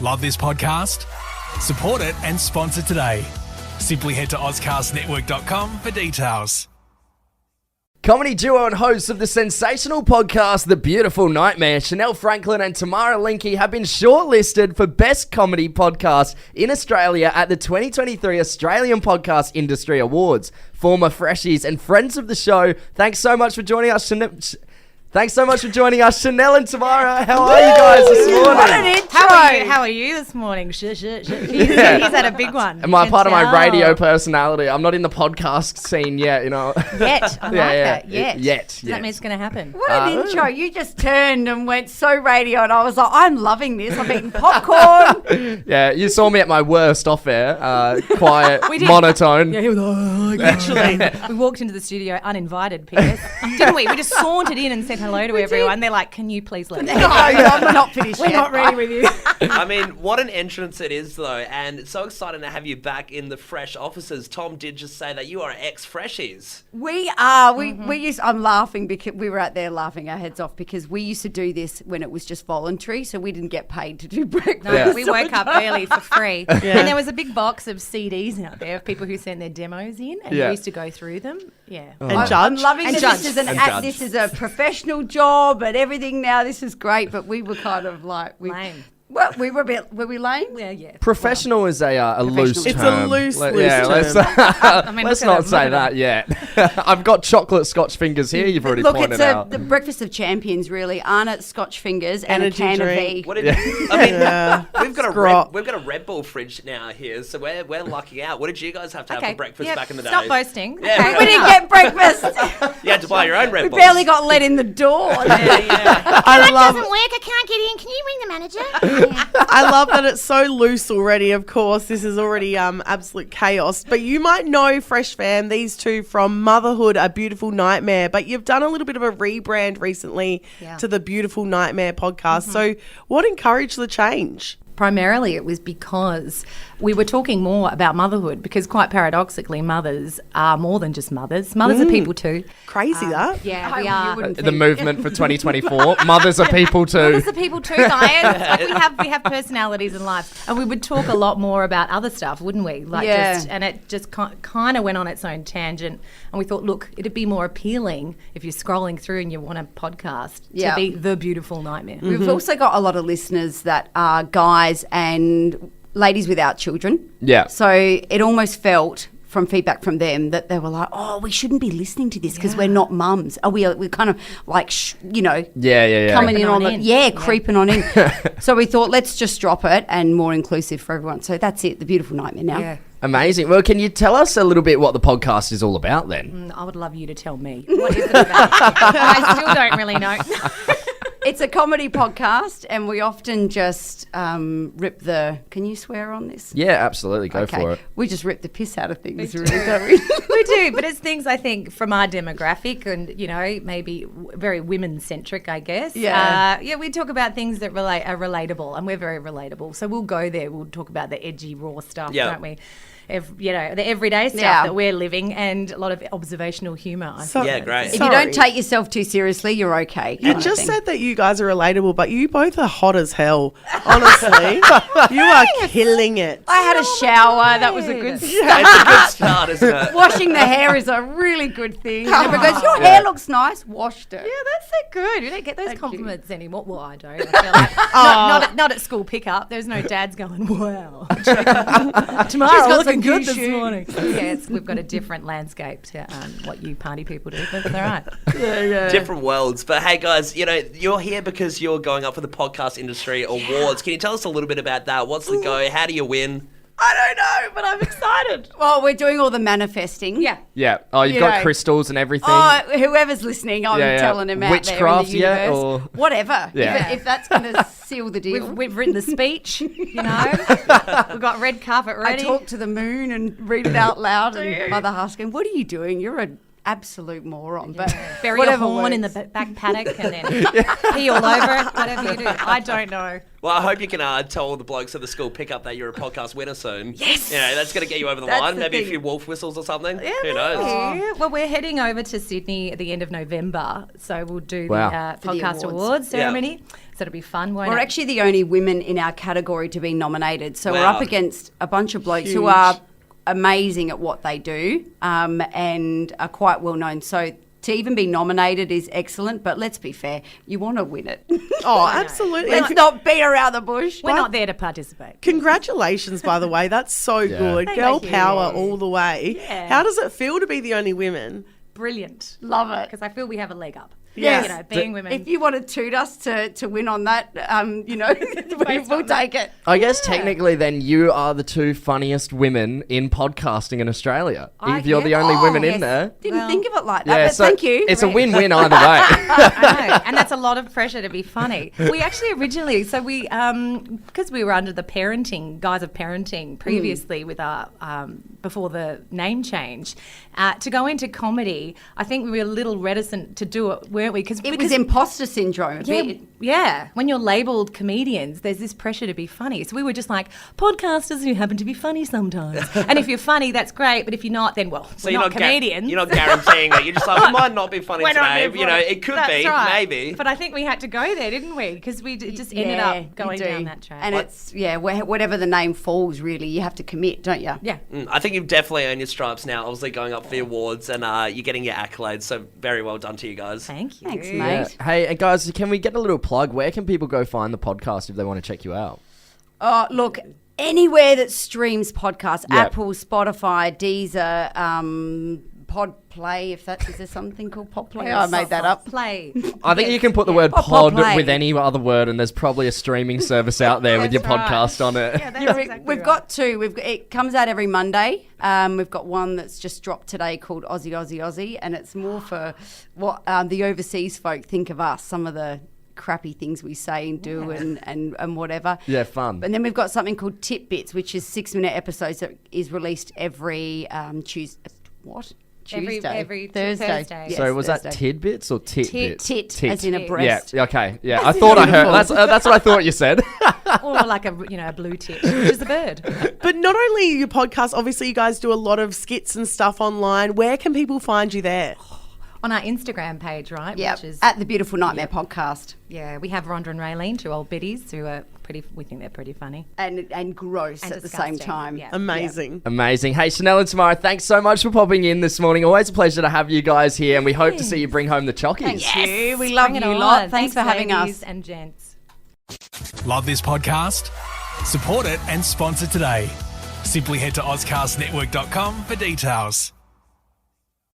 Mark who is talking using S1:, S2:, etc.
S1: Love this podcast? Support it and sponsor today. Simply head to ozcastnetwork.com for details.
S2: Comedy duo and hosts of the sensational podcast The Beautiful Nightmare, Shanelle Franklin and Tamara Linky, have been shortlisted for Best Comedy Podcast in Australia at the 2023 Australian Podcast Industry Awards. Former freshies and friends of the show, thanks so much for joining us, Shanelle and Tamara. How are you guys this morning?
S3: What an intro. How are you this morning? He's had a big one.
S2: Am I part of my radio personality? I'm not in the podcast scene yet, you know.
S3: Yet. I like that. Yet. Does that mean it's going to happen?
S4: What an intro. You just turned and went so radio, and I was like, I'm loving this. I'm eating popcorn.
S2: Yeah, you saw me at my worst off air. Quiet, monotone.
S3: Yeah, he was literally. We walked into the studio uninvited, Piers. Didn't we? We just sauntered in and said hello to everyone. They're like, can you please let me go?
S4: I'm not finished
S3: We're
S4: yet.
S3: not ready with you.
S5: I mean, what an entrance it is, though, and it's so exciting to have you back in the fresh offices. Tom did just say that you are ex-freshies.
S4: We are. I'm laughing because we were out there laughing our heads off because we used to do this when it was just voluntary, so we didn't get paid to do breakfast.
S3: No, we woke up early for free. Yeah. And there was a big box of CDs out there of people who sent their demos in, and we used to go through them. Yeah.
S4: And I'm loving that this is a professional job and everything now. This is great, but we were kind of like...
S3: Lame.
S4: Well, were we lame?
S3: Yeah.
S2: Professional is a loose term.
S6: It's a loose term.
S2: Let's not say that yet. I've got chocolate Scotch fingers here, you've already pointed out.
S4: It's the breakfast of champions, really. Arnott Scotch fingers and
S6: Energy
S4: a can
S6: drink.
S4: of
S5: We've got a Red Bull fridge now here, so we're lucking out. What did you guys have to have for breakfast back in the day?
S3: Stop boasting.
S5: Yeah,
S3: okay.
S4: We didn't get breakfast.
S5: You had to buy your own Red
S4: We
S5: Bulls.
S4: barely got let in the door.
S6: I love
S7: doesn't work. I can't get in. Can you ring the manager?
S6: I love that it's so loose already. Of course, this is already absolute chaos. But you might know, Fresh Fam, these two from Motherhood, A Beautiful Nightmare. But you've done a little bit of a rebrand recently to the Beautiful Nightmare podcast. So what encouraged the change?
S3: Primarily it was because we were talking more about motherhood, because quite paradoxically mothers are more than just mothers. Mothers are people too.
S6: Crazy that.
S3: Yeah, we are.
S2: The movement for 2024. Mothers are people too.
S3: Mothers are people too, guys. Like we have personalities in life, and we would talk a lot more about other stuff, wouldn't we? And it just kind of went on its own tangent, and we thought, look, it'd be more appealing if you're scrolling through and you want a podcast to be The Beautiful Nightmare.
S4: We've also got a lot of listeners that are guys and ladies without children.
S2: Yeah.
S4: So it almost felt from feedback from them that they were like, oh, we shouldn't be listening to this because we're not mums. We're kind of like, coming
S3: Creeping
S4: in on
S3: in.
S4: it. Creeping on in. So we thought, let's just drop it and more inclusive for everyone. So that's it, The Beautiful Nightmare now.
S3: Yeah.
S2: Amazing. Well, can you tell us a little bit what the podcast is all about then?
S3: I would love you to tell me. What is it about? I still don't really know.
S4: It's a comedy podcast, and we often just rip the... Can you swear on this?
S2: Yeah, absolutely. Go for it.
S4: We just rip the piss out of things, really, don't we?
S3: We do, but it's things I think from our demographic and, maybe very women-centric, I guess.
S4: Yeah.
S3: We talk about things that are relatable, and we're very relatable. So we'll go there. We'll talk about the edgy, raw stuff, don't we? The everyday stuff that we're living, and a lot of observational humour.
S5: Great.
S4: If you don't take yourself too seriously, you're okay.
S6: You just said that you guys are relatable, but you both are hot as hell. Honestly, you are killing it.
S4: I had a shower. That was a good start.
S5: It's a good start, isn't it?
S4: Washing the hair is a really good thing. Everyone goes, your hair looks nice. Washed it.
S3: Yeah, that's so good. We don't get those compliments anymore. Well, I don't. I feel like not at school pickup. There's no dads going, wow. Tomorrow looking good this morning. We've got a different landscape to what you party people do, but they're all right.
S5: Different worlds. But hey, guys, you're here because you're going up for the Podcast Industry Awards. Can you tell us a little bit about that? What's the go? How do you win?
S4: I don't know, but I'm excited. Well, we're doing all the manifesting.
S3: Yeah.
S2: Yeah. Oh, you've got crystals and everything.
S4: Oh, whoever's listening, I'm telling them out
S2: Witchcraft,
S4: there in the universe.
S2: or
S4: whatever.
S2: Yeah.
S4: If that's going to seal the deal.
S3: We've written the speech, We've got red carpet ready.
S4: I talk to the moon and read it out loud, and Mother Huskin, what are you doing? You're a absolute moron. But
S3: Bury a
S4: whatever
S3: horn in the
S4: works.
S3: back paddock and then pee all over it, whatever you do. I don't know.
S5: Well, I hope you can tell all the blokes at the school pick up that you're a podcast winner soon.
S3: Yes!
S5: You know, that's going to get you over the
S4: That's
S5: line.
S4: the
S5: Maybe a
S4: thing.
S5: few wolf whistles or something.
S3: Yeah,
S5: Who knows?
S3: maybe. Well, we're heading over to Sydney at the end of November, so we'll do
S2: Wow.
S3: the
S4: For the
S3: podcast
S4: awards.
S3: awards ceremony. So it'll be fun, won't
S4: We're
S3: it?
S4: actually the only women in our category to be nominated. So we're
S5: Wow.
S4: up against a bunch of blokes who
S6: Huge.
S4: are amazing at what they do and are quite well known. So to even be nominated is excellent, but let's be fair, you want to win it.
S6: Oh, absolutely.
S4: Let's not beat around the bush.
S3: We're not there to participate.
S6: Congratulations, by the way. That's so good.
S3: Thank
S6: Girl
S3: you.
S6: power all the way.
S3: Yeah.
S6: How does it feel to be the only women?
S3: Brilliant.
S4: Love it.
S3: Because I feel we have a leg up.
S4: Yes.
S3: You know, being women.
S4: If you want to toot us to win on that, we'll take it.
S2: I guess technically then you are the two funniest women in podcasting in Australia. If you're the only women in there.
S4: Didn't think of it like that,
S2: Yeah,
S4: but
S2: so
S4: thank you.
S2: it's a
S4: Great.
S2: win-win either way.
S3: I know, and that's a lot of pressure to be funny. We actually originally, so we, because we were under the guise of parenting previously with our, before the name change, to go into comedy, I think we were a little reticent to do it, weren't we?
S4: It was imposter syndrome a bit.
S3: Yeah, when you're labelled comedians, there's this pressure to be funny. So we were just like, podcasters who happen to be funny sometimes. And if you're funny, that's great. But if you're not, then, well,
S5: So
S3: we're not comedians.
S5: You're not guaranteeing that. You're just like, we might not be funny
S3: We're not
S5: today.
S3: being
S5: You know,
S3: funny.
S5: it could
S3: That's
S5: be,
S3: right.
S5: maybe.
S3: But I think we had to go there, didn't we? Because we just ended
S4: Yeah,
S3: up going
S4: you do.
S3: down that track.
S4: And it's, whatever the name falls, really, you have to commit, don't you?
S3: yeah.
S5: I think you've definitely earned your stripes now, obviously going up for the awards, and you're getting your accolades, so very well done to you guys.
S3: Thank you.
S4: Thanks,
S2: Yeah.
S4: mate.
S2: Hey, and guys, can we get a little plug? Where can people go find the podcast if they want to check you out?
S4: Oh, look, anywhere that streams podcasts,
S2: Yep.
S4: Apple, Spotify, Deezer, Podplay, is there something called Podplay? I made that up.
S3: Play.
S2: I think you can put the word
S4: Oh,
S2: pod
S4: Podplay.
S2: with any other word, and there's probably a streaming service out there with your
S3: That's right.
S2: podcast on it.
S3: Yeah, that's exactly
S4: We've
S3: right.
S4: got two. It comes out every Monday. We've got one that's just dropped today called Aussie, Aussie, Aussie, and it's more for what the overseas folk think of us, some of the crappy things we say and do and whatever.
S2: Yeah, fun.
S4: And then we've got something called Tidbits, which is 6-minute episodes that is released every Tuesday.
S3: Every
S4: Thursday.
S3: Thursday.
S4: Yes,
S2: So was that
S4: Thursday.
S2: tidbits or titbits?
S4: Tit, as in a breast.
S2: Yeah, okay. Yeah, I thought I heard. That's what I thought you said.
S3: Or like a blue tit, which is the bird.
S6: But not only your podcast, obviously you guys do a lot of skits and stuff online. Where can people find you there?
S3: On our Instagram page, right?
S4: Yeah,
S3: Which is,
S4: at the Beautiful Nightmare podcast.
S3: yeah, we have Rhonda and Raylene, two old biddies who are we think they're pretty funny.
S4: And gross
S3: And
S4: at the same
S3: disgusting,
S4: time.
S3: yeah.
S6: Amazing.
S2: Amazing. Hey, Shanelle and Tamara, thanks so much for popping in this morning. Always a pleasure to have you guys here, and we hope to see you bring home the chockies.
S4: Thank you. We love
S3: Bring
S4: you
S3: it
S4: a lot.
S3: on.
S4: Thanks for having
S3: ladies
S4: us.
S3: and gents.
S1: Love this podcast? Support it and sponsor today. Simply head to AuscastNetwork.com for details.